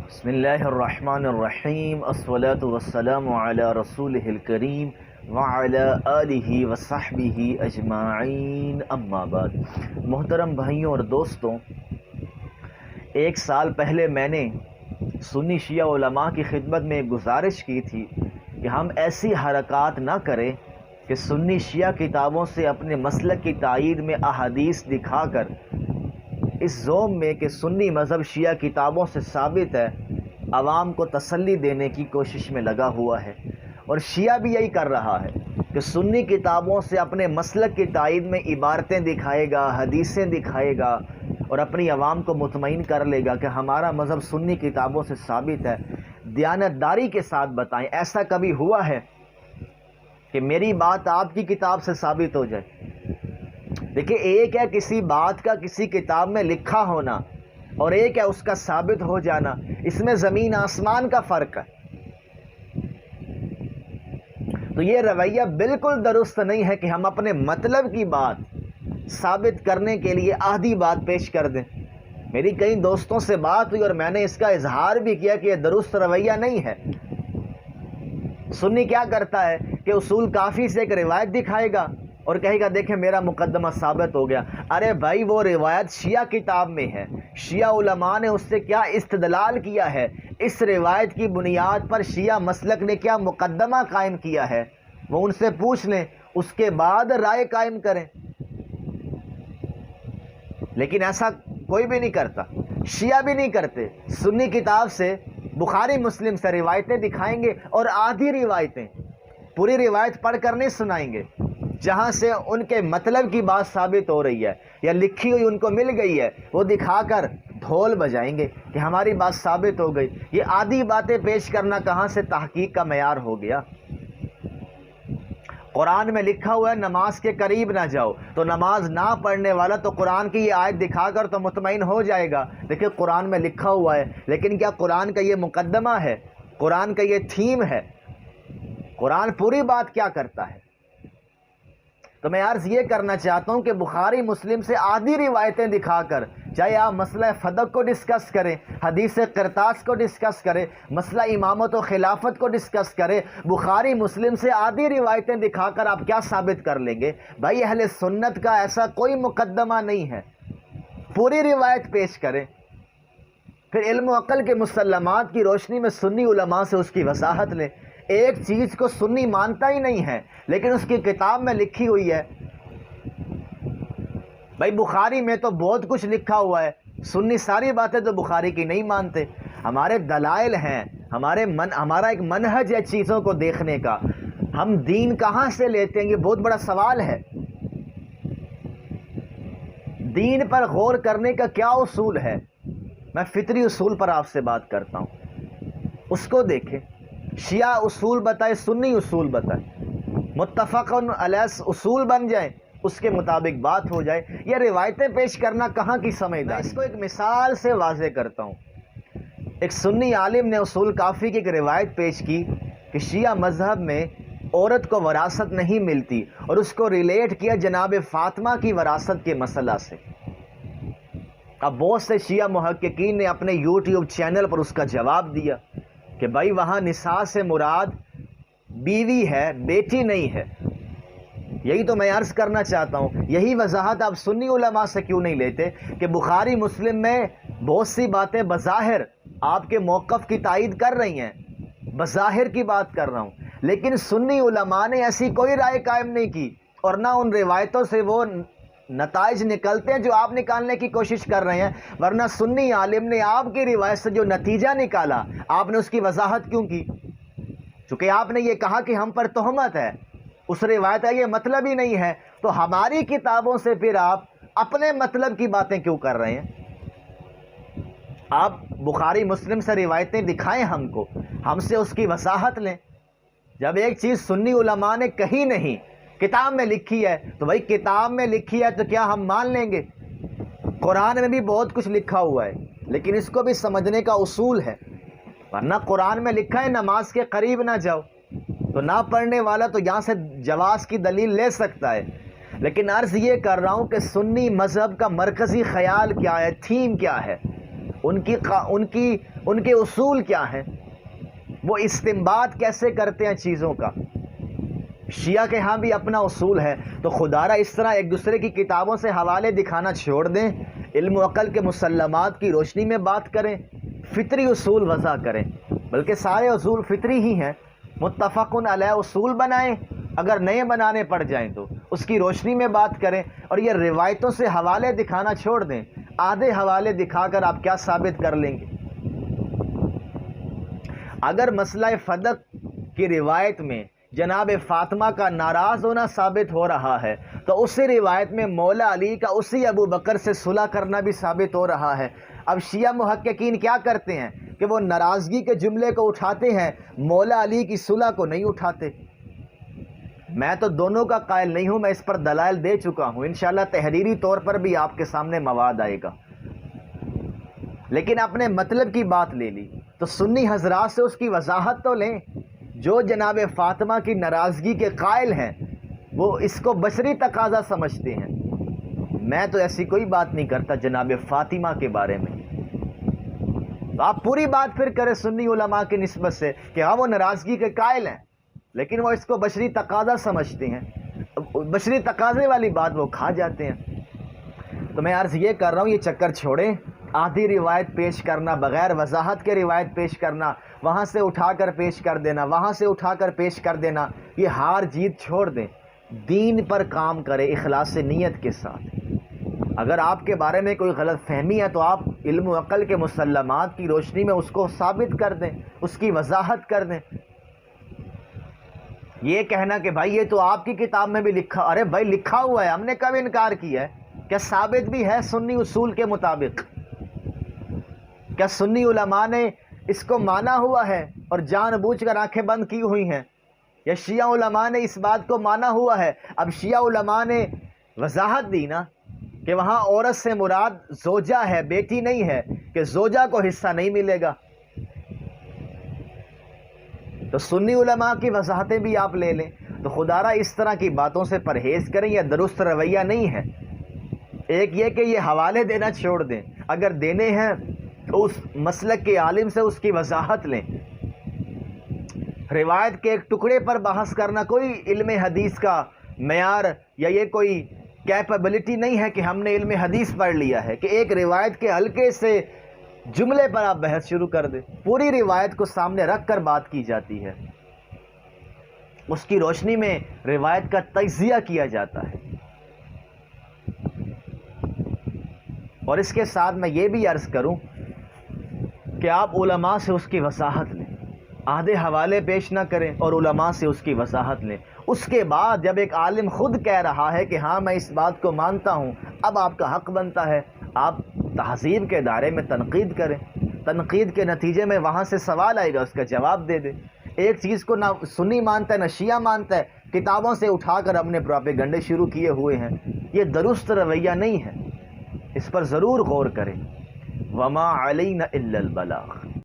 بسم اللہ الرحمن الرحیم، الصلاۃ والسلام علی رسولہ الکریم وعلی آلہ وصحبہ اجمعین، اما بعد۔ محترم بھائیوں اور دوستوں، ایک سال پہلے میں نے سنی شیعہ علماء کی خدمت میں ایک گزارش کی تھی کہ ہم ایسی حرکات نہ کریں کہ سنی شیعہ کتابوں سے اپنے مسلک کی تائید میں احادیث دکھا کر اس زوم میں کہ سنی مذہب شیعہ کتابوں سے ثابت ہے، عوام کو تسلی دینے کی کوشش میں لگا ہوا ہے۔ اور شیعہ بھی یہی کر رہا ہے کہ سنی کتابوں سے اپنے مسلک کی تائید میں عبارتیں دکھائے گا، حدیثیں دکھائے گا اور اپنی عوام کو مطمئن کر لے گا کہ ہمارا مذہب سنی کتابوں سے ثابت ہے۔ دیانتداری کے ساتھ بتائیں، ایسا کبھی ہوا ہے کہ میری بات آپ کی کتاب سے ثابت ہو جائے؟ دیکھیں، ایک ہے کسی بات کا کسی کتاب میں لکھا ہونا اور ایک ہے اس کا ثابت ہو جانا، اس میں زمین آسمان کا فرق ہے۔ تو یہ رویہ بالکل درست نہیں ہے کہ ہم اپنے مطلب کی بات ثابت کرنے کے لیے آدھی بات پیش کر دیں۔ میری کئی دوستوں سے بات ہوئی اور میں نے اس کا اظہار بھی کیا کہ یہ درست رویہ نہیں ہے۔ سنی کیا کرتا ہے کہ اصول کافی سے ایک روایت دکھائے گا اور کہے گا دیکھیں میرا مقدمہ ثابت ہو گیا۔ ارے بھائی، وہ روایت شیعہ کتاب میں ہے، شیعہ علماء نے اس سے کیا استدلال کیا ہے، اس روایت کی بنیاد پر شیعہ مسلک نے کیا مقدمہ قائم کیا ہے، وہ ان سے پوچھ لیں، اس کے بعد رائے قائم کریں۔ لیکن ایسا کوئی بھی نہیں کرتا، شیعہ بھی نہیں کرتے۔ سنی کتاب سے بخاری مسلم سے روایتیں دکھائیں گے اور آدھی روایتیں، پوری روایت پڑھ کر نہیں سنائیں گے، جہاں سے ان کے مطلب کی بات ثابت ہو رہی ہے یا لکھی ہوئی ان کو مل گئی ہے، وہ دکھا کر ڈھول بجائیں گے کہ ہماری بات ثابت ہو گئی۔ یہ آدھی باتیں پیش کرنا کہاں سے تحقیق کا معیار ہو گیا؟ قرآن میں لکھا ہوا ہے نماز کے قریب نہ جاؤ، تو نماز نہ پڑھنے والا تو قرآن کی یہ آیت دکھا کر تو مطمئن ہو جائے گا۔ دیکھیں، قرآن میں لکھا ہوا ہے، لیکن کیا قرآن کا یہ مقدمہ ہے؟ قرآن کا یہ تھیم ہے؟ قرآن پوری بات کیا کرتا ہے؟ تو میں عرض یہ کرنا چاہتا ہوں کہ بخاری مسلم سے آدھی روایتیں دکھا کر، چاہے آپ مسئلہ فدق کو ڈسکس کریں، حدیث قرطاس کو ڈسکس کریں، مسئلہ امامت و خلافت کو ڈسکس کریں، بخاری مسلم سے آدھی روایتیں دکھا کر آپ کیا ثابت کر لیں گے؟ بھائی، اہل سنت کا ایسا کوئی مقدمہ نہیں ہے، پوری روایت پیش کریں۔ پھر علم و عقل کے مسلمات کی روشنی میں سنی علماء سے اس کی وضاحت لیں۔ ایک چیز کو سنی مانتا ہی نہیں ہے لیکن اس کی کتاب میں لکھی ہوئی ہے۔ بھائی، بخاری میں تو بہت کچھ لکھا ہوا ہے، سنی ساری باتیں تو بخاری کی نہیں مانتے۔ ہمارے دلائل ہیں، ہمارا ایک منہج ہے چیزوں کو دیکھنے کا۔ ہم دین کہاں سے لیتے ہیں، یہ بہت بڑا سوال ہے۔ دین پر غور کرنے کا کیا اصول ہے؟ میں فطری اصول پر آپ سے بات کرتا ہوں، اس کو دیکھیں۔ شیعہ اصول بتائے، سنی اصول بتائے، متفقن علیہ اصول بن جائیں، اس کے مطابق بات ہو جائے۔ یہ روایتیں پیش کرنا کہاں کی سمجھداری؟ میں اس کو ایک مثال سے واضح کرتا ہوں۔ ایک سنی عالم نے اصول کافی کی ایک روایت پیش کی کہ شیعہ مذہب میں عورت کو وراثت نہیں ملتی اور اس کو ریلیٹ کیا جناب فاطمہ کی وراثت کے مسئلہ سے۔ اب بہت سے شیعہ محققین نے اپنے یوٹیوب چینل پر اس کا جواب دیا کہ بھائی، وہاں نساء سے مراد بیوی ہے، بیٹی نہیں ہے۔ یہی تو میں عرض کرنا چاہتا ہوں، یہی وضاحت آپ سنی علماء سے کیوں نہیں لیتے کہ بخاری مسلم میں بہت سی باتیں بظاہر آپ کے موقف کی تائید کر رہی ہیں، بظاہر کی بات کر رہا ہوں، لیکن سنی علماء نے ایسی کوئی رائے قائم نہیں کی اور نہ ان روایتوں سے وہ نتائج نکلتے ہیں جو آپ نکالنے کی کوشش کر رہے ہیں۔ ورنہ سنی عالم نے آپ کی روایت سے جو نتیجہ نکالا، آپ نے اس کی وضاحت کیوں کی؟ چونکہ آپ نے یہ کہا کہ ہم پر تہمت ہے، اس روایت کا یہ مطلب ہی نہیں ہے، تو ہماری کتابوں سے پھر آپ اپنے مطلب کی باتیں کیوں کر رہے ہیں؟ آپ بخاری مسلم سے روایتیں دکھائیں ہم کو، ہم سے اس کی وضاحت لیں۔ جب ایک چیز سنی علماء نے کہی نہیں، کتاب میں لکھی ہے، تو بھائی کتاب میں لکھی ہے تو کیا ہم مان لیں گے؟ قرآن میں بھی بہت کچھ لکھا ہوا ہے لیکن اس کو بھی سمجھنے کا اصول ہے۔ ورنہ قرآن میں لکھا ہے نماز کے قریب نہ جاؤ، تو نہ پڑھنے والا تو یہاں سے جواز کی دلیل لے سکتا ہے۔ لیکن عرض یہ کر رہا ہوں کہ سنی مذہب کا مرکزی خیال کیا ہے، تھیم کیا ہے؟ ان کے اصول کیا ہیں، وہ استنباط کیسے کرتے ہیں چیزوں کا۔ شیعہ کے ہاں بھی اپنا اصول ہے، تو خدا را اس طرح ایک دوسرے کی کتابوں سے حوالے دکھانا چھوڑ دیں، علم و عقل کے مسلمات کی روشنی میں بات کریں، فطری اصول وضع کریں، بلکہ سارے اصول فطری ہی ہیں، متفقن علیہ اصول بنائیں، اگر نئے بنانے پڑ جائیں تو اس کی روشنی میں بات کریں، اور یہ روایتوں سے حوالے دکھانا چھوڑ دیں۔ آدھے حوالے دکھا کر آپ کیا ثابت کر لیں گے؟ اگر مسئلہ فدق کی روایت میں جناب فاطمہ کا ناراض ہونا ثابت ہو رہا ہے، تو اسی روایت میں مولا علی کا اسی ابو بکر سے صلح کرنا بھی ثابت ہو رہا ہے۔ اب شیعہ محققین کیا کرتے ہیں کہ وہ ناراضگی کے جملے کو اٹھاتے ہیں، مولا علی کی صلح کو نہیں اٹھاتے۔ میں تو دونوں کا قائل نہیں ہوں، میں اس پر دلائل دے چکا ہوں، انشاءاللہ تحریری طور پر بھی آپ کے سامنے مواد آئے گا، لیکن اپنے مطلب کی بات لے لی تو سنی حضرات سے اس کی وضاحت تو لیں۔ جو جناب فاطمہ کی ناراضگی کے قائل ہیں وہ اس کو بشری تقاضا سمجھتے ہیں، میں تو ایسی کوئی بات نہیں کرتا جناب فاطمہ کے بارے میں۔ تو آپ پوری بات پھر کریں سنی علماء کی نسبت سے کہ ہاں وہ ناراضگی کے قائل ہیں، لیکن وہ اس کو بشری تقاضا سمجھتے ہیں، بشری تقاضے والی بات وہ کھا جاتے ہیں۔ تو میں عرض یہ کر رہا ہوں، یہ چکر چھوڑیں، آدھی روایت پیش کرنا، بغیر وضاحت کے روایت پیش کرنا، وہاں سے اٹھا کر پیش کر دینا، وہاں سے اٹھا کر پیش کر دینا، یہ ہار جیت چھوڑ دیں، دین پر کام کرے اخلاص نیت کے ساتھ۔ اگر آپ کے بارے میں کوئی غلط فہمی ہے تو آپ علم و عقل کے مسلمات کی روشنی میں اس کو ثابت کر دیں، اس کی وضاحت کر دیں۔ یہ کہنا کہ بھائی یہ تو آپ کی کتاب میں بھی لکھا، ارے بھائی لکھا ہوا ہے، ہم نے کب انکار کیا ہے؟ کیا ثابت بھی ہے سنی اصول کے مطابق؟ کیا سنی علماء نے اس کو مانا ہوا ہے اور جان بوجھ کر آنکھیں بند کی ہوئی ہیں؟ یا شیعہ علماء نے اس بات کو مانا ہوا ہے؟ اب شیعہ علماء نے وضاحت دی نا کہ وہاں عورت سے مراد زوجہ ہے، بیٹی نہیں ہے، کہ زوجہ کو حصہ نہیں ملے گا۔ تو سنی علماء کی وضاحتیں بھی آپ لے لیں۔ تو خدا را اس طرح کی باتوں سے پرہیز کریں، یہ درست رویہ نہیں ہے۔ ایک یہ کہ یہ حوالے دینا چھوڑ دیں، اگر دینے ہیں تو اس مسلک کے عالم سے اس کی وضاحت لیں۔ روایت کے ایک ٹکڑے پر بحث کرنا کوئی علم حدیث کا معیار یا یہ کوئی کیپیبلٹی نہیں ہے کہ ہم نے علم حدیث پڑھ لیا ہے کہ ایک روایت کے حلقے سے جملے پر آپ بحث شروع کر دیں۔ پوری روایت کو سامنے رکھ کر بات کی جاتی ہے، اس کی روشنی میں روایت کا تجزیہ کیا جاتا ہے۔ اور اس کے ساتھ میں یہ بھی عرض کروں کہ آپ علماء سے اس کی وضاحت لیں، آدھے حوالے پیش نہ کریں اور علماء سے اس کی وضاحت لیں۔ اس کے بعد جب ایک عالم خود کہہ رہا ہے کہ ہاں میں اس بات کو مانتا ہوں، اب آپ کا حق بنتا ہے آپ تہذیب کے دائرے میں تنقید کریں، تنقید کے نتیجے میں وہاں سے سوال آئے گا، اس کا جواب دے دیں۔ ایک چیز کو نہ سنی مانتا ہے نہ شیعہ مانتا ہے، کتابوں سے اٹھا کر اپنے پروپیگنڈے شروع کیے ہوئے ہیں، یہ درست رویہ نہیں ہے، اس پر ضرور غور کریں۔ وما علینا الا البلاغ۔